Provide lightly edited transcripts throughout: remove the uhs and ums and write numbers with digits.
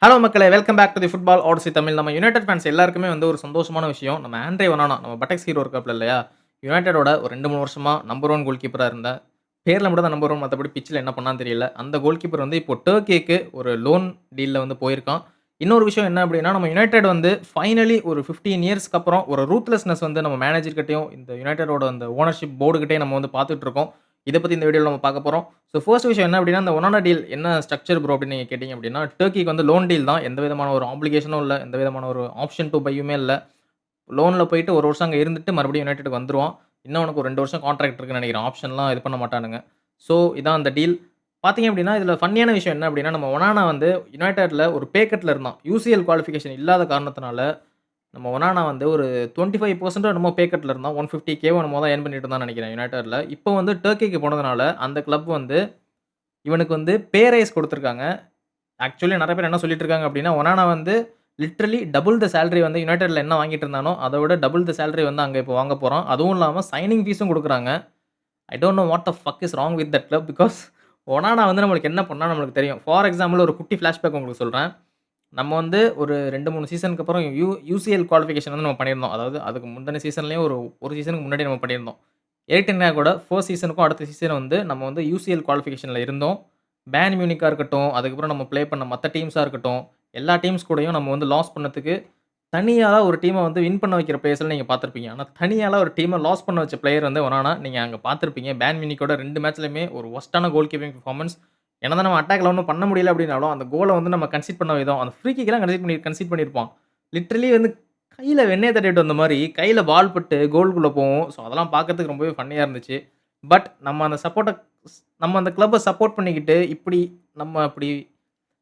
Hello மக்களே! Welcome back to the football ஆடிசி தமிழ். நம்ம யுனைட்டட் ஃபேன்ஸ் எல்லாருக்குமே வந்து ஒரு சந்தோஷமான விஷயம். நம்ம ஆண்ட்ரே ஒனானா நம்ம பட்டக்ஸ் ஹீரோ இருக்காப்ல இல்லையா? யுனைட்டடோட ஒரு 2, 3 வருஷமா நம்பர் 1 கோல் கீப்பரா இருந்த, பேர்ல மட்டும் தான் நம்பர் 1 மத்தபடி பிட்ச்ல என்ன பண்ணான்னு தெரியல. அந்த கோல் கீப்பர் வந்து இப்போ டர்க்கிக்கு ஒரு லோன் டீல்ல வந்து போயிருக்கான். இன்னொரு விஷயம் என்ன அப்டின்னா, நம்ம யுனைட்டட் வந்து ஃபைனலி ஒரு 15 இயர்ஸ்க்கு அப்புறம் ஒரு ரூத்லெஸ்னஸ் வந்து நம்ம மேனேஜர் கிட்டயும், இந்த யுனைட்டடோட அந்த ஓனர்ஷிப் போர்டு கிட்டயும் நம்ம வந்து பார்த்துட்டு இருக்கோம். இத பத்தி இந்த வீடியோல நம்ம பார்க்க போறோம். ஸோ ஃபர்ஸ்ட் விஷயம் என்ன அப்டின்னா, இந்த ஒனானா டீல் என்ன ஸ்ட்ரக்சர் ப்ரோ அப்டின்னு நீங்க கேட்டீங்க அப்டின்னா, டர்க்கிக்கு வந்து லோன் டீல் தான். எந்த விதமான ஒரு ஆப்ளிகேஷனும் இல்ல. எந்த விதமான ஒரு ஆப்ஷன் டூ பையுமே இல்ல. லோன்ல போயிட்டு 1 வருஷம் அங்க இருந்துட்டு மறுபடியும் யுனைட்டடுக்கு வந்துருவான். இன்னும் அவனுக்கு ஒரு 2 வருஷம் கான்ட்ராக்ட் இருக்குன்னு நெனைக்கிறேன். ஆப்ஷன்லாம் இது பண்ண மாட்டானுங்க. ஸோ இதான் அந்த டீல். பார்த்தீங்க அப்டின்னா, இதுல ஃபன்னியான விஷயம் என்ன அப்டின்னா, நம்ம ஒனானா வந்து யுனைட்டட்ல ஒரு பே கட்ல இருந்தான். யுசிஎல் குவாலிஃபிகேஷன் இல்லாத காரணத்தினால, நம்ம ஒனானா வந்து ஒரு 25% என்னமோ பே கட்ல இருந்தான். 150K என்னமோ தான் எர்ன் பண்ணிட்டு இருந்தான்னு நெனைக்கிறேன் யுனைட்டட்ல. இப்போ வந்து டர்க்கிக்கு போனதுனால, அந்த கிளப் வந்து இவனுக்கு வந்து பே ரைஸ் குடுத்துருக்காங்க. ஆக்சுவலி நெறைய பேர் என்ன சொல்லிட்டு இருக்காங்க அப்டின்னா, ஒனானா வந்து லிட்டரலி டபுள் த சேலரி வந்து யுனைட்டட்ல என்ன வாங்கிட்டு இருந்தானோ, அத விட டபுள் த சேலரி வந்து அங்க இப்போ வாங்க போறான். அதுவும் இல்லாம சைனிங் ஃபீஸும் குடுக்குறாங்க. ஐ don't know what the fuck is wrong with that club because Onana வந்து நம்மளுக்கு என்ன பண்ணான்னு நம்மளுக்கு தெரியும். ஃபார் எக்ஸாம்பிள் ஒரு குட்டி ஃபிளாஷ்பேக் உங்களுக்கு சொல்றேன். நம்ம வந்து ஒரு 2, 3 சீசனுக்கு அப்புறம் யுசிஎல் குவாலிஃபிகேஷன் வந்து நம்ம பண்ணியிருந்தோம். அதாவது அதுக்கு முந்தின சீசன்லயும் ஒரு சீசனுக்கு முன்னாடி நம்ம பண்ணியிருந்தோம். எரிக் கூட ஃபர்ஸ்ட் சீசனுக்கும் அடுத்த சீசன் வந்து நம்ம வந்து யுசிஎல் குவாலிஃபிகேஷன்ல இருந்தோம். பேன் மியூனிக்கா இருக்கட்டும், அதுக்கப்புறம் நம்ம ப்ளே பண்ண மத்த டீம்ஸா இருக்கட்டும், எல்லா டீம்ஸ் கூடயும் நம்ம வந்து லாஸ் பண்ணதுக்கு தனியாளா ஒரு டீம வந்து வின் பண்ண வைக்கிற பிளேயர்ஸ்லாம் நீங்க பார்த்திருப்பீங்க. ஆனா தனியாளா ஒரு டீம லாஸ் பண்ண வச்ச பிளேயர் வந்து ஒனானா. நீங்க அங்க பார்த்திருப்பீங்க. பேன் மியூனிக்கோட 2 மேட்ச்லயுமே ஒரு வொர்ஸ்ட்டான கோல் கீப்பிங் பெர்ஃபார்மன்ஸ். என்னதான் நம்ம அட்டாக்ல ஒண்ணும் பண்ண முடியல அப்டின்னாலும், அந்த கோல வந்து நம்ம கன்சீட் பண்ண விதம், அந்த ஃப்ரீ கிக்லாம் கன்சீட் பண்ணியிருப்பான். லிட்டரலி வந்து கையில வெண்ணெய தடவிட்டு வந்த மாரி, கையில பால் பட்டு கோல்குள்ள போவும். ஸோ அதெல்லாம் பார்க்கறதுக்கு ரொம்பவே ஃபன்னியா இருந்துச்சு. பட் நம்ம அந்த கிளப்ப சப்போர்ட் பண்ணிக்கிட்டு, அப்படி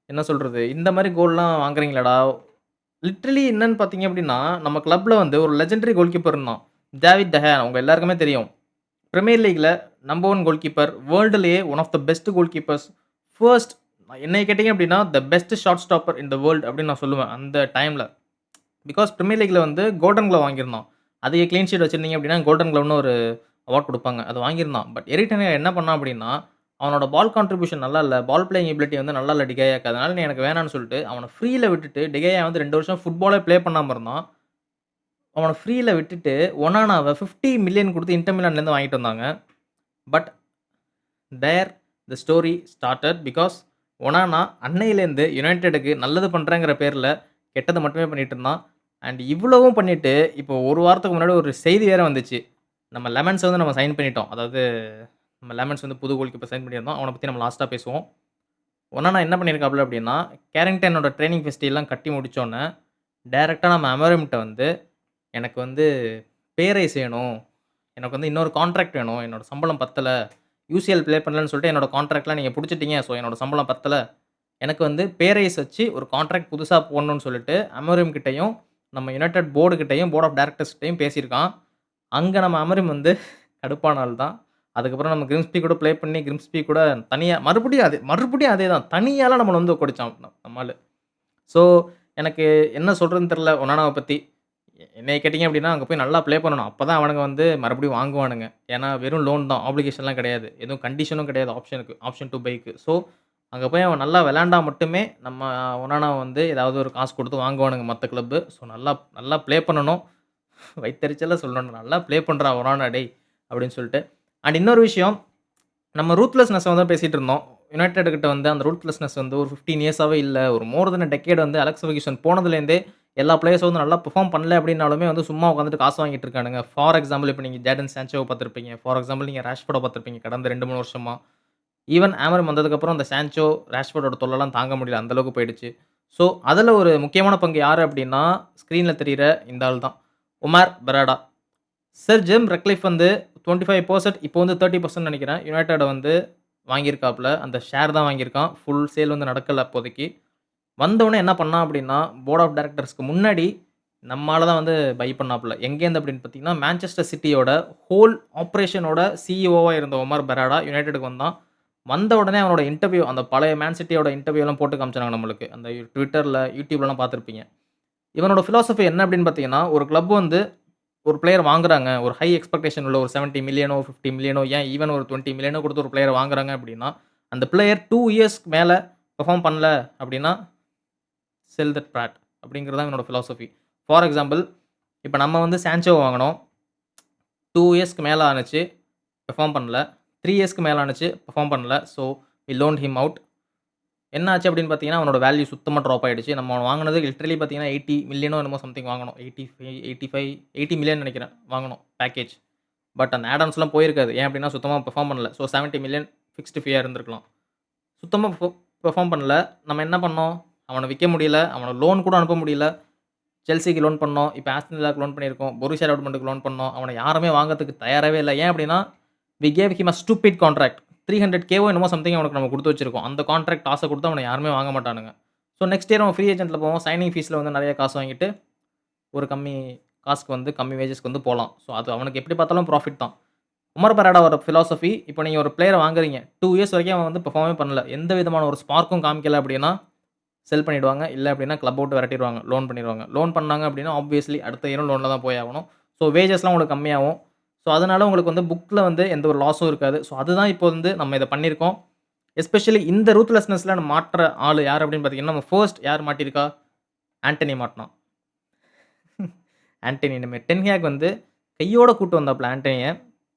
என்ன சொல்றது? இந்த மாரி கோல்லாம் வாங்குறீங்களேடா! லிட்டரலி என்னன்னு பார்த்தீங்க அப்டின்னா, நம்ம கிளப்ல வந்து ஒரு லெஜெண்டரி கோல் கீப்பர் இருந்தான். டேவிட் டெஹியா உங்க எல்லாருக்குமே தெரியும். பிரீமியர் லீக்ல நம்பர் 1 கோல் கீப்பர், வேர்ல்டுலயே one of the best goal keepers. First என்னைய கேட்டீங்க அப்டின்னா, the best shot stopper in the world அப்டின்னு நான் சொல்லுவேன். அந்த டைம்ல. பிகாஸ் பிரீமியர் லீக்ல வந்து கோல்டன் க்ளோவ் வாங்கியிருந்தான். அதிக கிளீன் ஷீட் வச்சிருந்தீங்க அப்டின்னா, கோல்டன் க்ளோவ்னு ஒரு அவார்ட் குடுப்பாங்க. அது வாங்கியிருந்தான். பட் எரிக் டென் ஹாக் என்ன பண்ணான் அப்டின்னா, அவனோட பால் கான்ட்ரிபியூஷன் நல்லா இல்ல. பால் பிளேயிங் எபிலிட்டி வந்து நல்லா இல்ல டிகேயாக்கு. அதனால நீ எனக்கு வேணான்னு சொல்லிட்டு, அவன ஃப்ரீல விட்டுட்டு, டிகேயா வந்து 2 வருஷம் ஃபுட்பாலே ப்ளே பண்ணாம இருந்தான். அவன ஃப்ரீல விட்டுட்டு, ஒனானாவ 50 மில்லியன் குடுத்து இன்டர் மிலான்லேருந்து வாங்கிட்டு வந்தாங்க. But there the story started because Onana அன்னையிலேருந்து யுனைட்டடுக்கு நல்லது பண்றேங்கிற பேர்ல, கெட்டத மட்டுமே பண்ணிட்டு இருந்தான். அண்ட் இவ்வளவும் பண்ணிட்டு, இப்போ 1 வாரத்துக்கு முன்னாடி ஒரு செய்தி வேற வந்துச்சு. நம்ம லெமன்ஸ வந்து நம்ம சைன் பண்ணிட்டோம். அதாவது நம்ம லெமன்ஸ் வந்து புது கோல் கீப்பர் சைன் பண்ணியிருந்தோம். அவன பத்தி நம்ம லாஸ்ட்டா பேசுவோம். ஒனானா என்ன பண்ணியிருக்காப்ல அப்டின்னா, கேரிங்டனோட ட்ரெய்னிங் ஃபெசிலிட்டிலாம் கட்டி முடிச்சோனே, டைரக்ட்டா நம்ம அமரம்ட்ட வந்து, எனக்கு வந்து பே ரைஸ் வேணும். எனக்கு வந்து இன்னொரு கான்ட்ராக்ட் வேணும். என்னோட சம்பளம் பத்தல. யுசிஎல் ப்ளே பண்ணலன்னு சொல்லிட்டு என்னோட கான்ட்ராக்ட்லாம் நீங்க புடிச்சுட்டீங்க. ஸோ என்னோட சம்பளம் பத்தல. எனக்கு வந்து பே ரைஸ் வச்சு ஒரு கான்ட்ராக்ட் புதுசா போடணும்னு சொல்லிட்டு அமரிம் கிட்டயும், நம்ம யுனைட்டட் போர்டு கிட்டயும், போர்ட் ஆஃப் டைரக்டர்ஸ் கிட்டயும் பேசியிருக்கான். அங்க நம்ம அமரிம் வந்து கடுப்பான ஆள் தான். அதுக்கப்புறம் நம்ம கிரிம்ஸ்பி கூட ப்ளே பண்ணி, கிரிம்ஸ்பி கூட தனியா மறுபடியும் அதே தான். தனியாலாம் நம்மள வந்து ஒக்கடிச்சான் நம்ம ஆளு. ஸோ எனக்கு என்ன சொல்றதுன்னு தெரியல ஒனானாவ பத்தி. என்னைய கேட்டீங்க அப்டின்னா, அங்க போய் நல்லா ப்ளே பண்ணணும். அப்பதான் அவனுங்க வந்து மறுபடியும் வாங்குவானுங்க. ஏன்னா வெறும் லோன் தான். ஆப்ளிகேஷன்லாம் கிடையாது. எதுவும் கண்டிஷனும் கிடையாது ஆப்ஷன் டூ பைக்கு. ஸோ அங்க போய் அவன் நல்லா விளையாண்டா மட்டுமே நம்ம ஒனானாவ வந்து ஏதாவது ஒரு காசு குடுத்து வாங்குவானுங்க மத்த கிளப்பு. ஸோ நல்லா நல்லா ப்ளே பண்ணணும். வயித்தெரிச்சலா சொல்லணும். "நல்லா ப்ளே பண்றா ஒனானா டேய்" அப்டின்னு சொல்லிட்டு. அண்ட் இன்னொரு விஷயம் நம்ம ரூத்லெஸ்னெஸ்ஸ வந்து பேசிட்டு இருந்தோம். யுனைட்டட் கிட்ட வந்து அந்த ரூத்லெஸ்னஸ் வந்து ஒரு 15 இயர்ஸாவே இல்ல. ஒரு மோர் தென் டெக்கேட் வந்து அலெக்ஸ் ஃபெர்குசன் போனதுலேருந்தே எல்லா பிளேயர்ஸும் வந்து நல்லா பெர்ஃபார்ம் பண்ணல அப்டின்னாலுமே வந்து சும்மா உட்காந்துட்டு காசு வாங்கிட்டு இருக்கானுங்க. ஃபார் எக்ஸாம்பிள் இப்ப நீங்க ஜேடன் சான்சோவ பார்த்திருப்பீங்க. ஃபார் எக்ஸாம்பிள் நீங்க ராஷ்ஃபோர்ட பார்த்திருப்பீங்க கடந்த 2, 3 வருஷமா. ஈவன் ஆமரம் வந்ததுக்கப்புறம் அந்த சான்சோ, ராஷ்ஃபோர்டோட தொல்லலாம் தாங்க முடியல. அந்த அளவுக்கு போயிடுச்சு. ஸோ, அதுல ஒரு முக்கியமான பங்கு யாரு அப்டின்னா, ஸ்க்ரீன்ல தெரியிற இந்த ஆள் தான். ஒமார் பெராடா. சர் ஜிம் ரட்க்ளிஃப் வந்து 25% இப்போ வந்து 30% நெனைக்கிறேன். யுனைட்டட வந்து வாங்கியிருக்காப்ல. அந்த ஷேர் தான் வாங்கியிருக்கான். ஃபுல் சேல் வந்து நடக்கல அப்போதைக்கு. வந்தவுனே என்ன பண்ணான் அப்டின்னா, போர்ட் ஆஃப் டைரக்டர்ஸ்க்கு முன்னாடி நம்ம ஆள தான் வந்து பை பண்ணாப்ல. எங்கேருந்து அப்டின்னு பார்த்தீங்கன்னா, மான்செஸ்டர் சிட்டியோட ஹோல் ஆப்பரேஷனோட சிஇஓவா இருந்த ஒமர் பெராடா யுனைட்டடுக்கு வந்தான். வந்த உடனே அவனோட இன்டர்வியூ அந்த பழைய மேன் சிட்டியோட இன்டர்வியூலாம் போட்டு காமிச்சானுங்க நம்மளுக்கு. அந்த Twitterல, YouTubeலலாம் பார்த்திருப்பீங்க. இவனோட பிலாசபி என்ன அப்டின்னு பார்த்தீங்கன்னா, ஒரு கிளப் வந்து ஒரு பிளேயர் வாங்குறாங்க. ஒரு ஹை எக்ஸ்பெக்டேஷன் உள்ள ஒரு 70 மில்லியனோ, 50 மில்லியனோ ஏன் ஈவன் ஒரு 20 மில்லியனோ குடுத்து ஒரு பிளேயர வாங்குறாங்க அப்டின்னா, அந்த பிளேயர் 2 இயர்ஸ்க்கு மேல பெர்ஃபார்ம் பண்ணல அப்டின்னா, செல் தட் பிராட் அப்படிங்கிறது தான் என்னோட ஃபிலாசபி. ஃபார் எக்ஸாம்பிள் இப்ப நம்ம வந்து சான்சோவ வாங்குனோம். 2 இயர்ஸ்க்கு மேல ஆனுச்சு. பெர்ஃபார்ம் பண்ணல. 3 இயர்ஸ்க்கு மேல ஆனுச்சு. பெர்ஃபார்ம் பண்ணல. So we loaned him out. என்ன ஆச்சு அப்படின்னு பார்த்தீங்கன்னா, அவனோட வேல்யூ சுத்தமா ட்ராப் ஆயிடுச்சு. நம்ம அவன வாங்குனது லிட்டரலி பார்த்தீங்கன்னா, 80 மில்லியனோ என்னமோ சம்திங் வாங்குனோம். 85 80 மில்லியன் நெனைக்கிறேன் வாங்குனோம் பேக்கேஜ். பட் அந்த ஆட் ஆன்ஸ்லாம் போயிருக்காது. ஏன் அப்படின்னா சுத்தமா பெர்ஃபார்ம் பண்ணல. ஸோ 70 மில்லியன் ஃபிக்ஸ்டு ஃபீயா இருந்திருக்கலாம். சுத்தமா பெர்ஃபார்ம் பண்ணல. நம்ம என்ன பண்ணோம்? அவன விக்க முடியல. அவன லோன் கூட அனுப்ப முடியல. செல்சிக்கு லோன் பண்ணோம். இப்ப ஆஸ்டன் வில்லாக்கு லோன் பண்ணியிருக்கோம். பொருசியா டார்ட்மண்டுக்கு லோன் பண்ணோம். அவன யாருமே வாங்கறதுக்கு தயாராவே இல்ல. ஏன் அப்படின்னா, we gave him a stupid contract. 300K என்னமோ சம்திங் அவனுக்கு நம்ம குடுத்து வச்சிருக்கோம். அந்த கான்ட்ராக்ட் காச குடுத்து அவன யாருமே வாங்க மாட்டானுங்க. ஸோ நெக்ஸ்ட் இயர் அவன் ஃப்ரீ ஏஜென்ட்ல போவான். சைனிங் ஃபீஸ்ல வந்து நெறைய காசு வாங்கிட்டு, ஒரு கம்மி காசுக்கு வந்து கம்மி வேஜஸ்க்கு வந்து போலாம். ஸோ அது அவனுக்கு எப்படி பார்த்தாலும் ப்ராஃபிட் தான். உமர் பராடாவோட பிலாசபி இப்போ நீங்க ஒரு பிளேயர வாங்குறீங்க. 2 இயர்ஸ் வரைக்கும் அவன் வந்து பெர்ஃபார்மே பண்ணல. எந்த விதமான ஒரு ஸ்பார்க்கும் காமிக்கல அப்படின்னா, செல் பண்ணிடுவாங்க. இல்ல அப்படின்னா கிளப் அவுட் விரட்டிருவாங்க. லோன் பண்ணிருவாங்க. லோன் பண்ணாங்க அப்படின்னா, ஆப்வியஸ்லி அடுத்த இயரும் லோன்ல தான் போய் ஆகணும். ஸோ வேஜஸ்லாம் உங்களுக்கு கம்மியாகும். ஸோ அதனால உங்களுக்கு வந்து புக்ல வந்து எந்த ஒரு லாஸும் இருக்காது. ஸோ அதுதான் இப்போ வந்து நம்ம இத பண்ணியிருக்கோம். எஸ்பெஷலி இந்த ரூத்லெஸ்னஸ்ல மாட்ற ஆளு யார் அப்படின்னு பார்த்தீங்கன்னா, நம்ம ஃபர்ஸ்ட் யார் மாட்டியிருக்கா? ஆண்டனி மாட்னான். ஆண்டனி நம்ம டென் ஹேக் வந்து கையோட கூட்டு வந்தாப்ல ஆண்டனிய.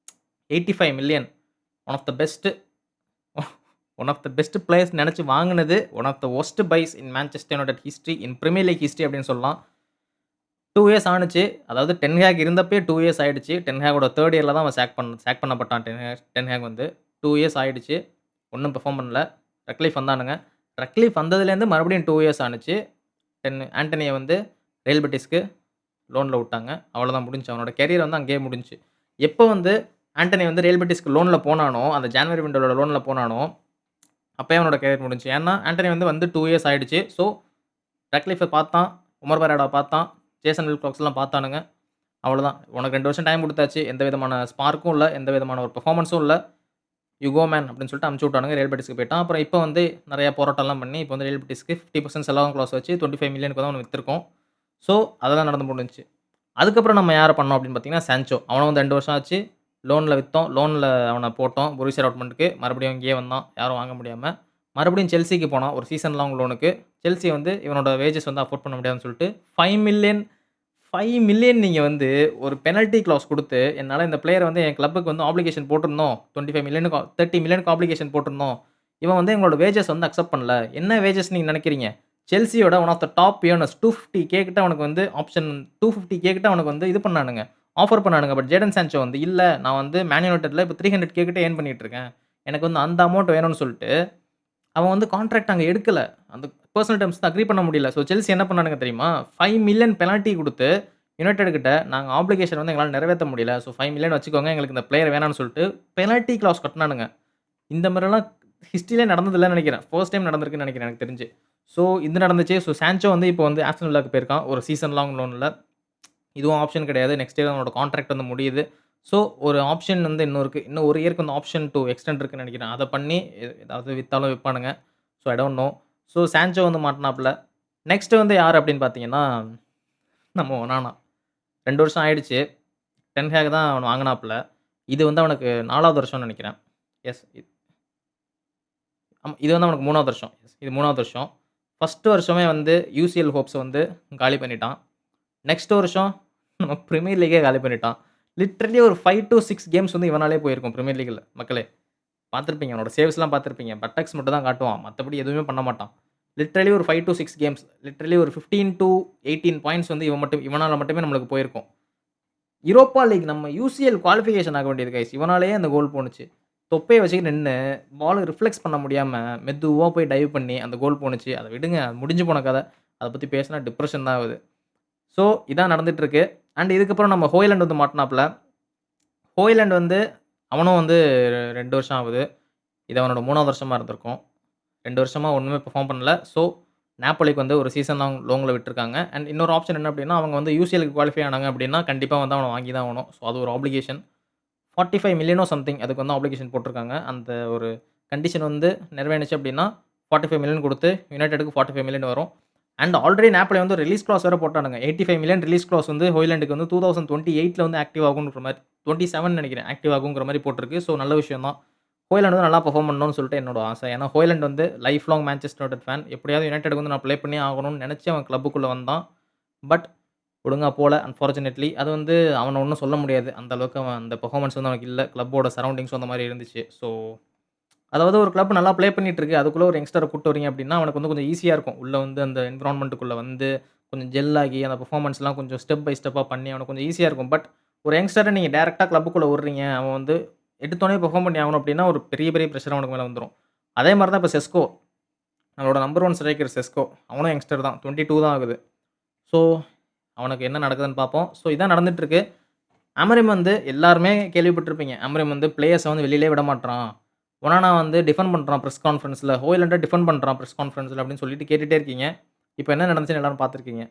85 million one of the best one of the best players நெனச்சு வாங்குனது. One of the worst buys in Manchester United history, in Premier League history அப்படின்னு சொல்லலாம். 2 இயர்ஸ் ஆனுச்சு. அதாவது டென் ஹேக் இருந்தப்பயே 2 இயர்ஸ் ஆயிடுச்சு. டென் ஹேக்கோட 3 இயர்ல தான் அவன் சாக் பண்ணப்பட்டான். டென் ஹேக் வந்து 2 இயர்ஸ் ஆயிடுச்சு. ஒண்ணும் பெர்ஃபார்ம் பண்ணல. ரக்லிஃப் வந்தானுங்க. ரக்லிஃப் வந்ததுலேருந்து மறுபடியும் 2 இயர்ஸ் ஆனுச்சு. ஆண்டனிய வந்து ரெயல் பெட்டிஸ்க்கு லோன்ல விட்டாங்க. அவ்வளோதான் முடிஞ்சுச்சு. அவனோட கேரியர் வந்து அங்கேயே முடிஞ்சுச்சு. எப்போ வந்து ஆண்டனி வந்து ரெயல் பெட்டிஸ்க்கு லோன்ல போனானோ, அந்த ஜான்வரி விண்டோல லோன்ல போனானோ, அப்பயே அவனோட கேரியர் முடிஞ்சுச்சு. ஏன்னா, ஆண்டனி வந்து 2 இயர்ஸ் ஆயிடுச்சு. ஸோ, ரக்லிஃப்ப பார்த்தான், உமர் பராடாவ பார்த்தான், ஜேசன் வில்காக்ஸ்லாம் பார்த்தானுங்க. அவ்வளோதான். உனக்கு 2 வருஷம் டைம் குடுத்தாச்சு. எந்த விதமான ஸ்பார்க்கும் இல்ல. எந்த விதமான ஒரு பெர்ஃபார்மன்ஸும் இல்ல. யூ கோ மேன் அப்படின்னு சொல்லிட்டு அனுப்பிச்சு விட்டானுங்க. ரியல் பெட்டிஸ்க்கு போய்ட்டான். அப்புறம் இப்போ வந்து நெறைய போராட்டம்லாம் பண்ணி, இப்போ வந்து ரியல் பெட்டிஸ்க்கு 50% செல் ஆகும் க்ளாஸ் வச்சு 25 மில்லியனுக்கு தான் அவன வித்திருக்கோம். ஸோ, அதெல்லாம் நடந்து முடிஞ்சுச்சு. அதுக்கப்புறம் நம்ம யார பண்ணோம் அப்படின்னு பார்த்தீங்கன்னா, சான்சோ. அவன வந்து 2 வருஷம் ஆச்சு. லோன்ல வித்தோம். லோன்ல அவன போட்டோம். பொருசியா டார்ட்மண்டுக்கு. மறுபடியும் இங்கேயே வந்தான். யாரும் வாங்க முடியாம. மறுபடியும் செல்சிக்கு போனான். ஒரு சீசன் லாங் லோனுக்கு. செல்சி வந்து இவனோட வேஜஸ் வந்து அஃபோர்ட் பண்ண முடியாதுன்னு சொல்லிட்டு 5 மில்லியன் 5 மில்லியன் நீங்க வந்து ஒரு பெனல்டி கிளாஸ் குடுத்து, என்னால இந்த பிளேயர வந்து என் கிளப்புக்கு வந்து ஆப்ளிகேஷன் போட்டிருந்தோம். 25 மில்லியனுக்கு 30 மில்லியனுக்கு ஆப்ளிகேஷன் போட்டிருந்தோம். இவன் வந்து எங்களோட வேஜஸ் வந்து அக்செப்ட் பண்ணல. என்ன வேஜஸ் நீங்க நெனைக்கிறீங்க? செல்சியோட one of the top earners 250K கிட்ட அவனுக்கு வந்து ஆப்ஷன் 250K கிட்ட அவனுக்கு வந்து இது பண்ணானுங்க. ஆஃபர் பண்ணானுங்க. பட் ஜேடன் சான்சோ வந்து இல்ல நான் வந்து மேன் யுனைட்டட்ல இப்ப 300K கிட்ட ஏர்ன் பண்ணிட்டு இருக்கேன். எனக்கு வந்து அந்த அமௌண்ட் வேணும்னு சொல்லிட்டு, அவன் வந்து கான்ட்ராக்ட் அங்க எடுக்கல. அந்த பெர்சனல் டெர்ம்ஸ் அக்ரி பண்ண முடியல. ஸோ செல்சி என்ன பண்ணானுங்க தெரியுமா? 5 மில்லியன் பெனல்டி குடுத்து யுனைட்டட் கிட்ட நாங்க ஆப்ளிகேஷன் வந்து எங்களால நிறைவேத்த முடியல. ஸோ 5 மில்லியன் வச்சுக்கோங்க. எங்களுக்கு இந்த பிளேயர் வேணாம்னு சொல்லிட்டு பெனல்டி கிளாஸ் கட்டுனானுங்க. இந்த மாரிலாம் ஹிஸ்டரியிலே நடந்ததில்லன்னு நெனைக்கிறேன். ஃபர்ஸ்ட் டைம் நடந்திருக்குன்னு நெனைக்கிறேன் எனக்கு தெரிஞ்சு. ஸோ இது நடந்துச்சு. ஸோ சான்சோ வந்து இப்போ வந்து ஆஸ்டன் வில்லாக்கு போயிருக்கான். ஒரு சீசன் லாங் லோன்ல. இதுவும் ஆப்ஷன் கிடையாது. நெக்ஸ்ட் இயர் அவனோட கான்ட்ராக்ட் வந்து முடியுது. ஸோ ஒரு ஆப்ஷன் வந்து இன்னும் இருக்கு. இன்னும் 1 இயர்க்கு வந்து ஆப்ஷன் டூ எக்ஸ்டெண்ட் இருக்குன்னு நெனைக்கிறேன். அத பண்ணி ஏதாவது வித்தாலும் விப்பானுங்க. So I don't know. So Sancho வந்து மாட்டுனாப்ல. நெக்ஸ்ட் வந்து யாரு அப்படின்னு பார்த்தீங்கன்னா, நம்ம ஒனானா. 2 வருஷம் ஆயிடுச்சு. டென் ஹேக் தான் அவன வாங்குனாப்ல. இது வந்து அவனுக்கு 4வது வருஷம்னு நெனைக்கிறேன். எஸ். ஆமா. இது வந்து அவனுக்கு 3வது வருஷம். இது 3வது வருஷம். ஃபர்ஸ்ட் வருஷமே வந்து யுசிஎல் ஹோப்ஸ வந்து காலி பண்ணிட்டான். நெக்ஸ்ட் வருஷம் நம்ம பிரீமியர் லீக்கே காலி பண்ணிட்டான். லிட்டரலி ஒரு 5 டூ 6 கேம்ஸ் வந்து இவனாலேயே போயிருக்கும் பிரீமியர் லீக்ல மக்களே. பார்த்திருப்பீங்க. அவனோட சேவ்ஸ்லாம் பார்த்திருப்பீங்க. பட்டக்ஸ் மட்டும் தான் காட்டுவான். மத்தபடி எதுவுமே பண்ண மாட்டான். லிட்டரலி ஒரு 5 டூ 6 கேம்ஸ். லிட்டரலி ஒரு 15 டூ 18 பாயிண்ட்ஸ் வந்து இவனால மட்டுமே நம்மளுக்கு போயிருக்கும். யூரோப்பா லீக் நம்ம யுசிஎல் குவாலிஃபிகேஷன் ஆக வேண்டியது கைஸ். இவனாலேயே அந்த கோல் போணுச்சு. தொப்பைய வச்சுக்கிட்டு நின்னு, பால ரிஃப்ளெக்ஸ் பண்ண முடியாம, மெதுவா போய் டைவ் பண்ணி அந்த கோல் போணுச்சு. அத விடுங்க. முடிஞ்சு போன கத. அத பத்தி பேசினா டிப்ரஷன் தான் ஆகுது. ஸோ இதான் நடந்துட்டு இருக்கு. அண்ட் இதுக்கப்புறம் நம்ம ஹோய்லண்ட் வந்து மாட்டுனாப்ல. ஹோய்லண்ட் வந்து அவனும் வந்து 2 வருஷம் ஆகுது. இது அவனோட 3வது வருஷமா இருந்திருக்கும். 2 வருஷமா ஒண்ணுமே பெர்ஃபார்ம் பண்ணல. ஸோ நாப்போலிக்கு வந்து ஒரு சீசன் லோன்ல விட்டுருக்காங்க. அண்ட் இன்னொரு ஆப்ஷன் என்ன அப்டின்னா, அவங்க வந்து யுசிஎல்க்கு குவாலிஃபை ஆனாங்க அப்டின்னா, கண்டிப்பா வந்து அவன வாங்கி தான் ஆகணும். ஸோ அது ஒரு ஆப்ளிகேஷன். 45 மில்லியனோ சம்திங் அதுக்கு வந்து ஆப்ளிகேஷன் போட்டுருக்காங்க. அந்த ஒரு கண்டிஷன் வந்து நிறைவேறுனுச்சு அப்டின்னா, 45 மில்லியன் குடுத்து யுனைட்டடுக்கு 45 மில்லியன் வரும். அண்ட் ஆல்ரெடி நாப்போலி வந்து ரிலீஸ் கிளாஸ் வேற போட்டானுங்க. 85 மில்லியன் ரிலீஸ் கிளாஸ் வந்து ஹோய்லண்டுக்கு வந்து 2028ல வந்து ஆக்டிவ் ஆகும்ன்ற மாரி 27 நெனைக்கிறேன். ஆக்டிவ் ஆகுங்கிற மாரி போட்டிருக்கு. ஸோ நல்ல விஷயம் தான். ஹோய்லாண்ட் வந்து நல்லா பெர்ஃபார்ம் பண்ணணும்னு சொல்லிட்டு என்னோட ஆசை. ஏன்னா ஹோய்லாண்ட் வந்து life long Manchester United fan. எப்படியாவது யுனைட்டடுக்கு வந்து நான் ப்ளே பண்ணியே ஆகணும்னு நெனச்சு அவன் கிளப்புக்குள்ள வந்தான். பட் ஒழுங்கா போல அன்பார்ச்சுனேட்லி. அது வந்து அவன ஒண்ணும் சொல்ல முடியாது. அந்த அளவுக்கு அவன் அந்த பெர்ஃபார்மன்ஸ் வந்து அவனுக்கு இல்ல. கிளப்போட சரவுண்டிங்ஸும் அந்த மாரி இருந்துச்சு. ஸோ அதாவது ஒரு கிளப் நல்லா ப்ளே பண்ணிட்டு இருக்கு. அதுக்குள்ள ஒரு யங்ஸ்டர கூட்டு வரீங்க அப்டின்னா, அவனுக்கு வந்து கொஞ்சம் ஈஸியா இருக்கும். உள்ள வந்து அந்த என்விரான்மென்ட்க்குள்ள வந்து கொஞ்சம் ஜெல் ஆகி அந்த பெர்ஃபார்மன்ஸ்லாம் கொஞ்சம் ஸ்டெப் பை ஸ்டெப்பா பண்ணி அவனுக்கு கொஞ்சம் ஈஸியா இருக்கும். பட் ஒரு யங்ஸ்டர நீங்க டைரக்ட்டா கிளப்புக்குள்ள விட்றீங்க. அவன் வந்து எடுத்தோனே பெர்ஃபார்ம் பண்ணி ஆகணும் அப்டின்னா, ஒரு பெரிய பெரிய பிரஷர் அவனுக்கு மேல வந்துரும். அதே மாரி தான் இப்ப செஸ்கோ. நம்மளோட நம்பர் 1 ஸ்ட்ரைக்கர் செஸ்கோ. அவனும் யங்ஸ்டர் தான். 22 தான் ஆகுது. ஸோ அவனுக்கு என்ன நடக்குதுன்னு பார்ப்போம். ஸோ இதான் நடந்துட்டு இருக்கு. அமரிம் வந்து எல்லாருமே கேள்விப்பட்டிருப்பீங்க. அமரிம் வந்து பிளேயர்ஸ வந்து வெளிலயே விட மாட்றான். ஒனானா வந்து டிஃபெண்ட் பண்றான் பிரஸ் கான்ஃபரன்ஸ்ல. ஹோய்லண்ட டிஃபெண்ட் பண்றான் பிரஸ் கான்ஃபரன்ஸ்ல அப்படின்னு சொல்லிட்டு கேட்டுட்டே இருக்கீங்க. இப்ப என்ன நடந்துச்சுன்னு எல்லாரும் பார்த்துருக்கீங்க.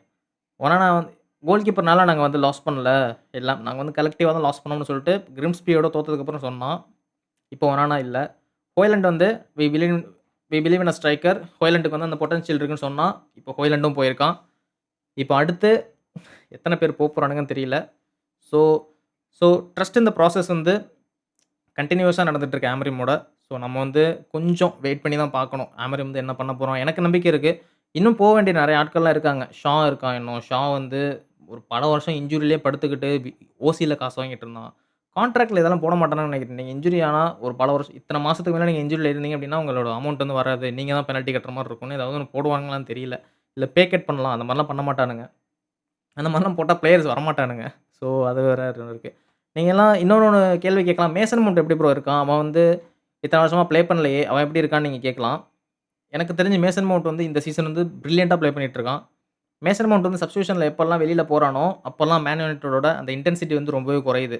ஒனானா வந்து கோல் கீப்பர்னால நாங்க வந்து லாஸ் பண்ணல. எல்லாம் நாங்க வந்து கலெக்டிவா தான் லாஸ் பண்ணோம்னு சொல்லிட்டு கிரிம்ஸ்பியோட தோத்ததுக்கப்புறம் சொன்னான். இப்போ ஒனானா இல்ல. ஹோய்லண்ட் வந்து we believe we believe in a striker. ஹோய்லண்டுக்கு வந்து அந்த பொட்டன்ஷியல் இருக்குன்னு சொன்னான். இப்போ ஹோய்லண்டும் போயிருக்கான். இப்போ அடுத்து எத்தன பேர் போறானுங்கன்னு தெரியல. So so trust in the process வந்து கன்டினியூஸா நடந்துட்டு இருக்கு ஆமரிமோட. ஸோ நம்ம வந்து கொஞ்சம் வெயிட் பண்ணி தான் பார்க்கணும். ஆமரிம் வந்து என்ன பண்ண போறான்? எனக்கு நம்பிக்கை இருக்கு. இன்னும் வேண்டிய நெறைய ஆட்கள்லாம் இருக்காங்க. ஷா இருக்கான் இன்னும். ஷா வந்து ஒரு பல வருஷம் இன்ஜூரிலயே படுத்துக்கிட்டு ஓசில காசு வாங்கிட்டு இருந்தான். கான்ட்ராக்ட்ல இதெல்லாம் போட மாட்டானுன்னு நெனைக்கிறேன். நீங்க இன்ஜூரி ஆனா ஒரு பல வருஷம் இத்தன மாசத்துக்கு மேல நீங்க இன்ஜூரில இருந்தீங்க அப்டின்னா, உங்களோட அமௌண்ட் வந்து வராது. நீங்க தான் பெனல்டி கட்டுற மாரி இருக்கும்னு ஏதாவது ஒண்ணு போடுவாங்களான்னு தெரியல. இல்ல பே கட் பண்ணலாம். அந்த மாரிலாம் பண்ண மாட்டானுங்க. அந்த மாரிலாம் போட்டா பிளேயர்ஸ் வரமாட்டானுங்க. ஸோ அது வேற இருக்கு. நீங்கலாம் இன்னொன்னு கேள்வி கேட்கலாம். மேசன் மவுண்ட் எப்படி ப்ரோ இருக்கான்? அவன் வந்து இத்தன வருஷமா ப்ளே பண்ணலையே! அவன் எப்படி இருக்கான்னு நீங்க கேட்கலாம். எனக்கு தெரிஞ்சு மேசன் மவுண்ட் வந்து இந்த சீசன் வந்து பிரில்லியன்ட்டா ப்ளே பண்ணிட்டு இருக்கான். மேசன் மவுண்ட் வந்து சப்ஸ்டிடியூஷன்ல எப்பல்லாம் வெளில போறானோ, அப்பல்லாம் மேன் யுனைட்டடோட அந்த இன்டென்சிட்டி வந்து ரொம்பவே குறையுது.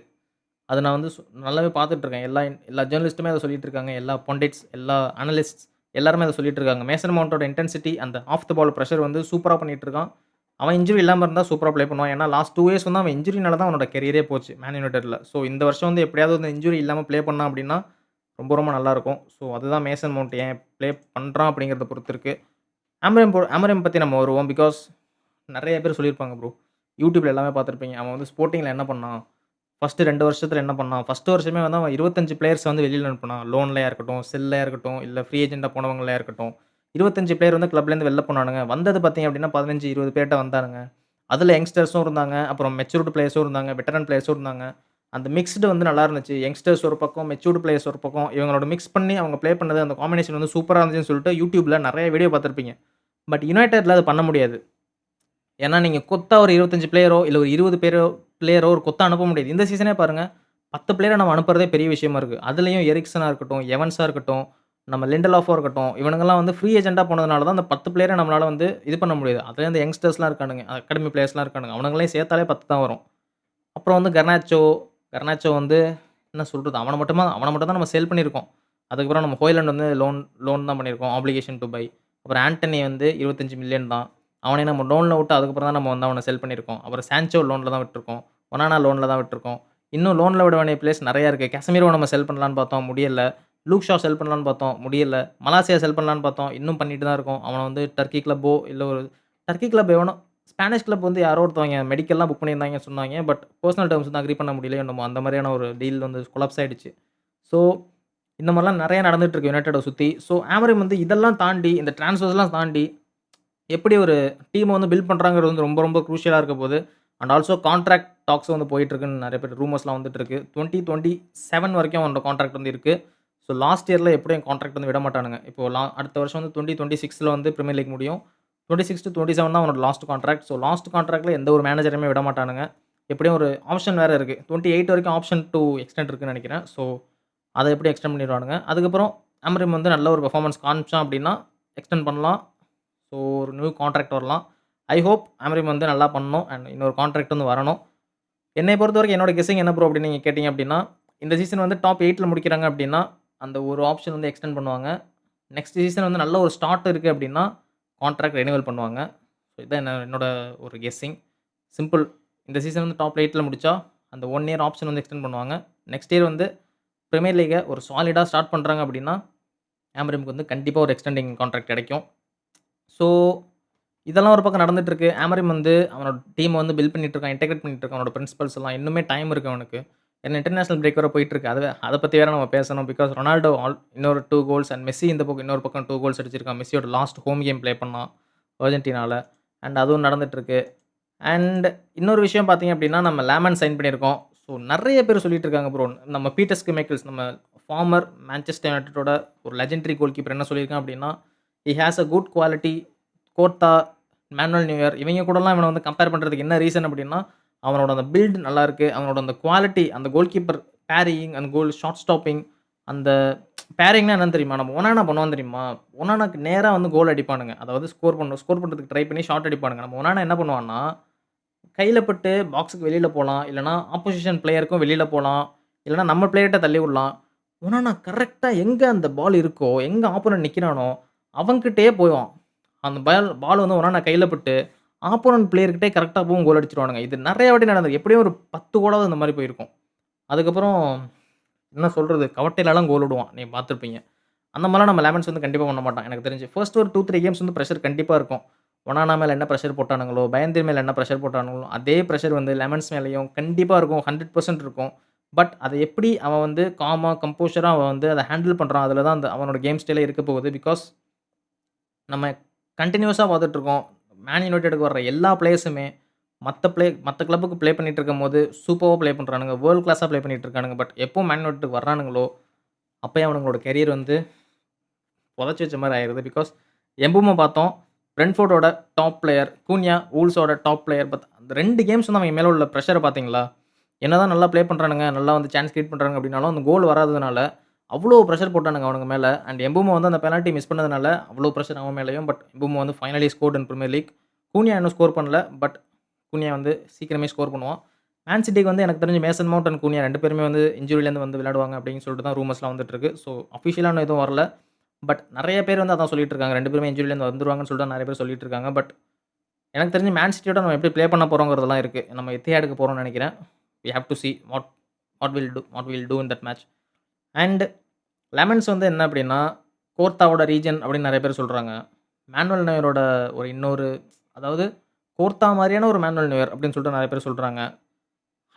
அத நான் வந்து நல்லாவே பார்த்துட்டு இருக்கேன். எல்லா ஜர்னலிஸ்ட்டுமே அத சொல்லிட்டு இருக்காங்க. எல்லா பண்டிட்ஸ், எல்லா அனலிஸ்ட்ஸ் எல்லாருமே அத சொல்லிட்டு இருக்காங்க. மேசன் மவுண்டோட இன்டென்சிட்டி அந்த ஆஃப் த பால் பிரஷர் வந்து சூப்பரா பண்ணிட்டு இருக்கான். அவன் இன்ஜூரி இல்லாம இருந்தா சூப்பரா ப்ளே பண்ணுவான். ஏன்னா லாஸ்ட் 2 இயர்ஸ் வந்து அவன் இன்ஜூரினால தான் அவனோட கேரியரே போச்சு மேன் யுனைட்டட்ல. ஸோ இந்த வருஷம் வந்து எப்படியாவது வந்து இன்ஜூரி இல்லாம ப்ளே பண்ணான் அப்படின்னா, ரொம்ப ரொம்ப நல்லாருக்கும். ஸோ அதுதான் மேசன் மவுண்ட் ஏன் ப்ளே பண்றான் அப்படிங்கிறத பொறுத்து இருக்கு. அமரிம் பத்தி நம்ம வருவோம். பிகாஸ் நெறைய பேர் சொல்லியிருப்பாங்க ப்ரோ. YouTubeல எல்லாமே பார்த்துருப்பீங்க. அவன் வந்து ஸ்போர்ட்டிங்ல என்ன பண்ணான்? ஃபர்ஸ்ட்டு 2 வருஷத்துல என்ன பண்ணான்? ஃபர்ஸ்ட்டு வருஷமே வந்து அவன் 25 பிளேயர்ஸ வந்து வெளில அனுப்புனான். லோன்லயா இருக்கட்டும், செல்லயா இருக்கட்டும், இல்ல ஃப்ரீ ஏஜென்ட்டா போனவங்களா இருக்கட்டும். 25 பிளேயர் வந்து கிளப்லேருந்து வெளில போனானுங்க. வந்தது பார்த்தீங்க அப்டின்னா 15, 20 பேர்ட்ட வந்தானுங்க. அதுல யங்ஸ்டர்ஸும் இருந்தாங்க. அப்புறம் மெச்சூர்ட் பிளேயர்ஸும் இருந்தாங்க. வெட்டரன் பிளேயர்ஸும் இருந்தாங்க. அந்த மிக்ஸ்டு வந்து நல்லா இருந்துச்சு. யங்ஸ்டர்ஸ் ஒரு பக்கம், மெச்சூர்ட் பிளேயர்ஸ் ஒரு பக்கம். இவங்களோட மிக்ஸ் பண்ணி அவங்க ப்ளே பண்ணது அந்த காம்பினேஷன் வந்து சூப்பரா இருந்துச்சுன்னு சொல்லிட்டு YouTubeல நெறைய வீடியோ பார்த்துருப்பீங்க. பட் யுனைட்டட்ல அது பண்ண முடியாது. ஏன்னா, நீங்க கொத்தா ஒரு 25 பிளேயரோ, இல்ல ஒரு 20 பிளேயரோ ஒரு கொத்தா அனுப்ப முடியாது. இந்த சீசனே பாருங்க, 10 பிளேயர நம்ம அனுப்புறதே பெரிய விஷயமா இருக்கு. அதுலயும் எரிக்சனா இருக்கட்டும், எவன்ஸா இருக்கட்டும், நம்ம லிண்டலாஃபா இருக்கட்டும், இவனுங்கலாம் வந்து ஃப்ரீ ஏஜென்ட்டா போனதுனால தான் அந்த 10 பிளேயர நம்மளால வந்து இது பண்ண முடியுது. அதுலயும் அந்த யங்ஸ்டர்ஸ்லாம் இருக்கானுங்க. அகாடமி பிளேயர்ஸ்லாம் இருக்கானுங்க. அவனுங்களையும் சேர்த்தாலே 10 தான் வரும். அப்புறம் வந்து கர்னாச்சோ வந்து என்ன சொல்றது? அவன மட்டும் தான் நம்ம சேல் பண்ணியிருக்கோம். அதுக்கப்புறம் நம்ம ஹோய்லாண்ட் வந்து லோன் தான் பண்ணியிருக்கோம். Application to buy. அப்புறம் ஆண்டனி வந்து 25,000,000 தான். அவனையும் நம்ம லோன்ல விட்டு அதுக்கப்புறம் தான் நம்ம வந்து அவன செல் பண்ணியிருக்கோம். அப்புறம் சான்சோ லோன்ல தான் விட்டுருக்கோம். ஒனானா லோன்ல தான் விட்டுருக்கோம். இன்னும் லோன்ல விட வேண்டிய பிளேயர்ஸ் நெறைய இருக்கு. கேசமீரோவ நம்ம செல் பண்ணலான்னு பார்த்தோம், முடியல. லூக் ஷா செல் பண்ணலான்னு பார்த்தோம், முடியல. மலாசியா செல் பண்ணலான்னு பார்த்தோம், இன்னும் பண்ணிட்டு தான் இருக்கோம். அவன வந்து டர்க்கி கிளப்போ, இல்ல ஒரு டர்க்கி கிளப் எவனோ ஸ்பானிஷ் கிளப் வந்து யாரோ ஒருத்தவங்க மெடிக்கல்லாம் புக் பண்ணியிருந்தாங்கன்னு சொன்னாங்க. பட் பெர்சனல் டெர்ம்ஸ் வந்து அக்ரி பண்ண முடியலையோ என்னமோ! அந்த மாரியான ஒரு டீல் வந்து கொலாப்ஸ் ஆயிடுச்சு. ஸோ, இந்த மாரிலாம் நெறைய நடந்துட்டு இருக்கு யுனைட்டட சுத்தி. ஸோ, ஆமரிம் வந்து இதெல்லாம் தாண்டி, இந்த டிரான்ஸ்ஃபர்ஸ்லாம் தாண்டி, எப்படி ஒரு டீம வந்து பில்ட் பண்றாங்கிறது வந்து ரொம்ப ரொம்ப குரூஷியலா இருக்க போது. அண்ட் ஆல்சோ கான்ட்ராக்ட் டாக்ஸ் வந்து போயிட்டு இருக்குன்னு நெறைய பேர் ரூமர்ஸ்லாம் வந்துட்டு இருக்கு. 2027 வரைக்கும் அவனோட கான்ட்ராக்ட் வந்து இருக்கு. ஸோ, லாஸ்ட் இயர்ல எப்படியும் கான்ட்ராக்ட் வந்து விட மாட்டானுங்க. இப்போ அடுத்த வருஷம் வந்து 2026ல வந்து பிரீமியர் லீக் முடியும். 26-27 தான் அவனோட லாஸ்ட் கான்ட்ராக்ட். ஸோ, லாஸ்ட் கான்ட்ராக்ட்ல எந்த ஒரு மேனேஜரையுமே விட மாட்டானுங்க. எப்படியும் ஒரு ஆப்ஷன் வேற இருக்கு. 28 வரைக்கும் ஆப்ஷன் டூ எக்ஸ்டெண்ட் இருக்குன்னு நெனைக்கிறேன். ஸோ, அத எப்படியும் எக்ஸ்டெண்ட் பண்ணிருவானுங்க. அதுக்கப்புறம் அமரிம் வந்து நல்ல ஒரு பெர்ஃபார்மன்ஸ் காமிச்சான் அப்படின்னா, எக்ஸ்டெண்ட் பண்ணலாம். ஸோ, ஒரு நியூ கான்ட்ராக்ட் வரலாம். ஐ ஹோப் அமரிம் வந்து நல்லா பண்ணணும். அண்ட் இன்னொரு கான்ட்ராக்ட் வந்து வரணும். என்னைய பொறுத்தவரைக்கும் என்னோட கெஸ்ஸிங் என்ன ப்ரோ அப்படின்னு நீங்க கேட்டீங்க அப்படின்னா, இந்த சீசன் வந்து டாப் 8ல முடிக்கிறாங்க அப்படின்னா, அந்த ஒரு ஆப்ஷன் வந்து எக்ஸ்டெண்ட் பண்ணுவாங்க. நெக்ஸ்ட் சீசன் வந்து நல்ல ஒரு ஸ்டார்ட் இருக்கு அப்படின்னா, கான்ட்ராக்ட் ரெனிவல் பண்ணுவாங்க. ஸோ இதான் என்னோட ஒரு கெஸ்ஸிங். சிம்பிள். இந்த சீசன் வந்து டாப் 8ல முடிச்சா, அந்த 1 இயர் ஆப்ஷன் வந்து எக்ஸ்டெண்ட் பண்ணுவாங்க. நெக்ஸ்ட் இயர் வந்து பிரீமியர் லீக்க ஒரு சாலிடா ஸ்டார்ட் பண்றாங்க அப்படின்னா, ஆமரிம்க்கு வந்து கண்டிப்பா ஒரு எக்ஸ்டெண்டிங் கான்ட்ராக்ட் கிடைக்கும். ஸோ இதெல்லாம் ஒரு பக்கம் நடந்துட்டு இருக்கு. ஆமரிம் வந்து அவனோட டீம வந்து பில்ட் பண்ணிட்டு இருக்கான். இன்டகிரேட் பண்ணிட்டு இருக்கான். அவனோட பிரின்சிபல்ஸ் எல்லாம். இன்னுமே டைம் இருக்கு அவனுக்கு. ஏன்னா இன்டர்நேஷனல் பிரேக் வேற போயிட்டுருக்கு. அத பத்தி வேற நம்ம பேசணும். பிகாஸ் ரொனால்டோ இன்னொரு 2 கோல்ஸ் அண்ட் மெஸ்ஸி இந்த பக்கம் இன்னொரு பக்கம் 2 கோல்ஸ் அடிச்சிருக்கான். மெஸ்ஸியோட லாஸ்ட் ஹோம் கேம் ப்ளே பண்ணான் அர்ஜென்டினால. அண்ட் அதுவும் நடந்துட்டுருக்கு. அண்ட் இன்னொரு விஷயம் பார்த்தீங்க அப்டின்னா, நம்ம லேமன் சைன் பண்ணியிருக்கோம். ஸோ நெறைய பேர் சொல்லிட்டு இருக்காங்க ப்ரோ. நம்ம பீட்டர் ஸ்கிமைக்கல்ஸ் நம்ம ஃபார்மர் மான்செஸ்டர் யுனைட்டடோட ஒரு லெஜெண்டரி கோல் கீப்பர் என்ன சொல்லியிருக்கான் அப்டின்னா, he has a good quality. கோர்த்தா, மேனுவல் நியூயர் இவங்க கூடலாம் இவன வந்து கம்பேர் பண்றதுக்கு என்ன ரீசன் அப்டின்னா, அவனோட அந்த பில்ட் நல்லாருக்கு. அவனோட அந்த குவாலிட்டி, அந்த கோல் கீப்பர் பேரியிங், அந்த கோல் ஷாட் ஸ்டாப்பிங், அந்த பேரிங்னா என்னன்னு தெரியுமா? நம்ம ஒனானா பண்ணுவான் தெரியுமா? ஒனானாக்கு நேரா வந்து கோல் அடிப்பானுங்க. அதாவது ஸ்கோர் பண்றதுக்கு ட்ரை பண்ணி ஷாட் அடிப்பானுங்க. நம்ம ஒனானா என்ன பண்ணுவான்னா, கையில பட்டு பாக்ஸுக்கு வெளியில போலாம். இல்லன்னா ஆப்போசிஷன் பிளேயருக்கும் வெளியில போலாம். இல்லன்னா நம்ம பிளேயர்ட்ட தள்ளி விடலாம். ஒனானா கரெக்ட்டா எங்க அந்த பால் இருக்கோ, எங்க ஆப்போனன்ட் நிக்கிறானோ, அவன்கிட்டயே போவான். அந்த பால் வந்து ஒனானா கையில பட்டு, ஆப்போனன்ட் பிளேயர்கிட்டயே கரெக்ட்டா போகும் கோல் அடிச்சுருவானுங்க. இது நெறைய வாட்டி நடந்திருக்கு. எப்படியும் ஒரு 10 கோலாவது இந்த மாரி போயிருக்கும். அதுக்கப்புறம் என்ன சொல்றது? கவட்டையிலலாம் கோல் விடுவான். நீங்க பார்த்துருப்பீங்க. அந்த மாரிலாம் நம்ம லெமன்ஸ் வந்து கண்டிப்பா பண்ண மாட்டான். எனக்கு தெரிஞ்சு. ஃபர்ஸ்ட் ஒரு 2, 3 கேம்ஸ் வந்து பிரஷர் கண்டிப்பா இருக்கும். ஒனானா மேல என்ன பிரஷர் போட்டானுங்களோ, பயந்திர் மேல என்ன பிரஷர் போட்டானுங்களோ, அதே பிரஷர் வந்து லெமன்ஸ் மேலயும் கண்டிப்பா இருக்கும். 100% இருக்கும். பட் அத எப்படி அவன் வந்து காமா, கம்போஷரா அவன் வந்து அத ஹேண்டில் பண்றான். அதுல தான் அந்த அவனோட கேம் ஸ்டைலே இருக்க போகுது. பிகாஸ் நம்ம கன்டினியூஸா பார்த்துட்டுருக்கோம். மேன் யுனைட்டடுக்கு வர்ற எல்லா பிளேயர்ஸுமே மத்த கிளப்புக்கு ப்ளே பண்ணிட்டு இருக்கும்போது சூப்பர்வா ப்ளே பண்றானுங்க. வேர்ல்ட் கிளாஸா ப்ளே பண்ணிட்டு இருக்கானுங்க. பட் எப்போ மேன் யுனைட்டடுக்கு வர்றானுங்களோ, அப்பயே அவனுங்களோட கெரியர் வந்து புதைச்சு வச்ச மாரி ஆயிருது. பிகாஸ் எம்புமோ பார்த்தோம். பிரென்ட்ஃபோர்டோட டாப் பிளேயர், கூன்யா வூல்ஸோட டாப் பிளேயர். பட் அந்த 2 கேம்ஸ் வந்து அவங்க மேல உள்ள பிரஷர பார்த்தீங்களா? என்னதான் நல்லா ப்ளே பண்றானுங்க, நல்லா வந்து சான்ஸ் கிரியேட் பண்றாங்க அப்டின்னாலும், அந்த கோல் வராததுனால அவ்ளோ பிரஷர் போட்டானுங்க அவனுங்க மேல. அண்ட் எம்புமோ வந்து அந்த பெனால்டி மிஸ் பண்ணதுனால அவ்ளோ பிரஷர் அவன் மேலயும். பட் எம்புமோ வந்து finally scored in Premier League. Cunha இன்னும் ஸ்கோர் பண்ணல. பட் கூன்யா வந்து சீக்கிரமே ஸ்கோர் பண்ணுவான். மேன் சிட்டிக்கு வந்து எனக்கு தெரிஞ்சு மேசன் மவுண்ட் அண்ட் கூன்யா 2 பேருமே வந்து இன்ஜூரிலேருந்து வந்து விளையாடுவாங்க அப்டின்னு சொல்லிட்டு தான் ரூமர்ஸ்லாம் வந்துட்டு இருக்கு. ஸோ அஃபிஷியலா இன்னும் எதுவும் வரல. பட் நெறைய பேர் வந்து அதான் சொல்லிட்டு இருக்காங்க. 2 பேருமே இன்ஜூரிலேருந்து வந்துருவாங்கன்னு சொல்லிட்டு தான் நெறைய பேர் சொல்லிட்டு இருக்காங்க. பட் எனக்கு தெரிஞ்சு மேன் சிட்டியோட நம்ம எப்படி ப்ளே பண்ண போறோங்கிறதெல்லாம் இருக்கு. நம்ம எத்திஹாடுக்கு போறோம்னு நெனைக்கிறேன். We have to see what will do in that match. And Lammens வந்து என்ன அப்படின்னா, கோர்த்தாவோட ரீஜன் அப்படின்னு நெறைய பேர் சொல்றாங்க. மேனுவல் நோயரோட ஒரு இன்னொரு அதாவது கோர்த்தா மாரியான ஒரு மேனுவல் நோயர் அப்படின்னு சொல்லிட்டு நெறைய பேர் சொல்றாங்க.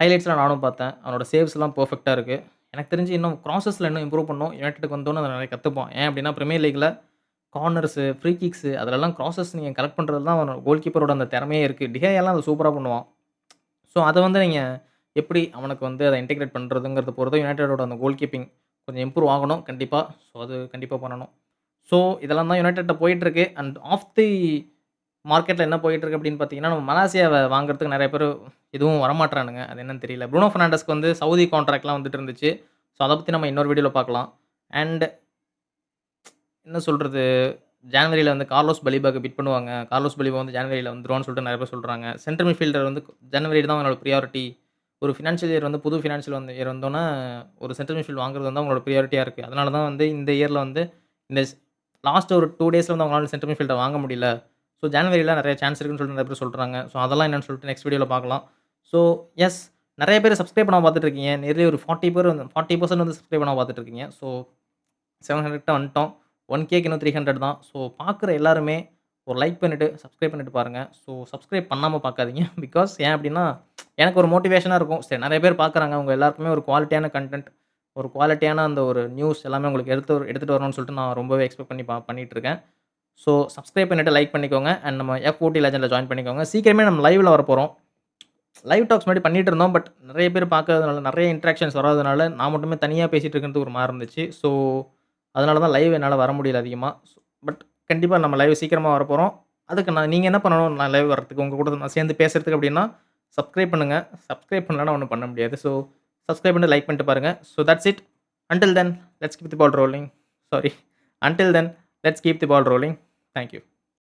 ஹைலைட்ஸ்லாம் நானும் பார்த்தேன். அவனோட சேவ்ஸ்லாம் பெர்ஃபெக்ட்டா இருக்கு. எனக்கு தெரிஞ்சு இன்னும் கிராஸஸ்ல இன்னும் இம்ப்ரூவ் பண்ணணும். யுனைட்டடுக்கு வந்தோனே அத நெறைய கத்துப்பான். ஏன் அப்படின்னா, பிரீமியர் லீக்ல கார்னர்ஸு, ஃப்ரீ கிக்ஸு அதுலலாம் கிராஸஸ் நீங்க கலெக்ட் பண்றதுல தான் அவன் கோல் கீப்பரோட அந்த திறமையே இருக்கு. டிகேயாலாம் அத சூப்பரா பண்ணுவான். ஸோ, அத வந்து நீங்க எப்படி அவனுக்கு வந்து அத இன்டிகிரேட் பண்றதுங்கிறத பொறுத்து யுனைட்டடோட அந்த கோல் கீப்பிங் கொஞ்சம் இம்ப்ரூவ் ஆகணும் கண்டிப்பா. ஸோ, அது கண்டிப்பா பண்ணணும். ஸோ, இதெல்லாம் தான் யுனைட்டட்ட்ட போயிட்டுருக்கு. அண்ட் ஆஃப் தி மார்க்கெட்ல என்ன போயிட்டுருக்கு அப்படின்னு பார்த்தீங்கன்னா, நம்ம மலாசியாவ வாங்குறதுக்கு நெறைய பேரு எதுவும் வரமாட்றானுங்க. அது என்னன்னு தெரியல. ப்ரூனோ பெர்னாண்டஸ்க்கு வந்து சவுதி கான்ட்ராக்ட்லாம் வந்துட்டு இருந்துச்சு. ஸோ, அத பத்தி நம்ம இன்னொரு வீடியோல பார்க்கலாம். அண்ட் என்ன சொல்றது? ஜான்வரில வந்து கார்லோஸ் பலிபாக்கு பிட் பண்ணுவாங்க. கார்லோஸ் பலிபா வந்து ஜான்வரில வந்துருவான்னு சொல்லிட்டு நெறைய பேர் சொல்றாங்க. சென்ட்ரல் மிட்ஃபீல்டர் வந்து ஜனவரி தான் அவங்களோட பிரையாரிட்டி. ஒரு ஃபினான்ஷியல் இயர் வந்து புது ஃபினான்ஷியல் இயர் வந்தோனே, ஒரு சென்ட்ரல் மிட்ஃபீல்ட் வாங்குறது வந்து அவங்களோட பிரையாரிட்டியா இருக்கு. அதனால தான் வந்து இந்த இயர்ல வந்து இந்த லாஸ்ட் ஒரு 2 டேஸ்ல வந்து அவங்களால சென்ட்ரல் மிட்ஃபீல்ட வாங்க முடியல. ஸோ ஜான்வரில நெறைய சான்ஸ் இருக்குன்னு சொல்லிட்டு நெறைய பேர் சொல்றாங்க. ஸோ அதெல்லாம் என்னன்னு சொல்லிட்டு நெக்ஸ்ட் வீடியோல பார்க்கலாம். ஸோ எஸ் நெறைய பேர் சப்ஸ்கிரைப் பண்ணாம பார்த்துட்டு இருக்கீங்க. நியர்லி ஒரு 40 பேர் வந்து 40% வந்து சப்ஸ்கிரைப் பண்ணாம பார்த்துட்டு இருக்கீங்க. ஸோ 700 கிட்ட வந்துட்டோம். 1Kக்கு இன்னும் 300 தான். ஸோ பார்க்குற எல்லாருமே ஒரு லைக் பண்ணிட்டு, சப்ஸ்கிரைப் பண்ணிட்டு பாருங்க. ஸோ சப்ஸ்கிரைப் பண்ணாம பார்க்காதீங்க. பிகாஸ் ஏன் அப்டின்னா, எனக்கு ஒரு மோட்டிவேஷனா இருக்கும். சரி நெறைய பேர் பார்க்குறாங்க. உங்க எல்லாருக்குமே ஒரு குவாலிட்டியான கன்டென்ட், ஒரு குவாலிட்டியான அந்த ஒரு நியூஸ் எல்லாமே உங்களுக்கு எடுத்துட்டு வரணும்னு சொல்லிட்டு நான் ரொம்பவே எக்ஸ்பெக்ட் பண்ணி பண்ணிட்டு இருக்கேன். ஸோ சப்ஸ்கிரைப் பண்ணிட்டு லைக் பண்ணிக்கோங்க. அண்ட் நம்ம FOT லெஜண்ட்ல ஜாயின் பண்ணிக்கோங்க. சீக்கிரமே நம்ம லைவ்ல வரப்போறோம். லைவ் டாக்ஸ் முன்னாடி பண்ணிட்டு இருந்தோம். பட் நெறைய பேர் பார்க்காததுனால, நெறைய இன்டராக்ஷன்ஸ் வராதனால, நான் மட்டுமே தனியா பேசிட்டு இருக்கிறது ஒரு மாரி இருந்துச்சு. ஸோ, அதனால தான் லைவ் என்னால வர முடியல அதிகமா. பட் கண்டிப்பா நம்ம லைவ் சீக்கிரமா வரப்போறோம். அதுக்கு நீங்க என்ன பண்ணணும் நான் லைவ் வரதுக்கு, உங்க கூட நான் சேர்ந்து பேசுறதுக்கு அப்டின்னா, சப்ஸ்கிரைப் பண்ணுங்க. சப்ஸ்கிரைப் பண்ணலனா ஒண்ணும் பண்ண முடியாது. ஸோ, சப்ஸ்கிரைப் பண்ணிட்டு லைக் பண்ணிட்டு பாருங்க. So that's it. Until then let's keep the ball rolling. Sorry. Until then let's keep the ball rolling. Thank you.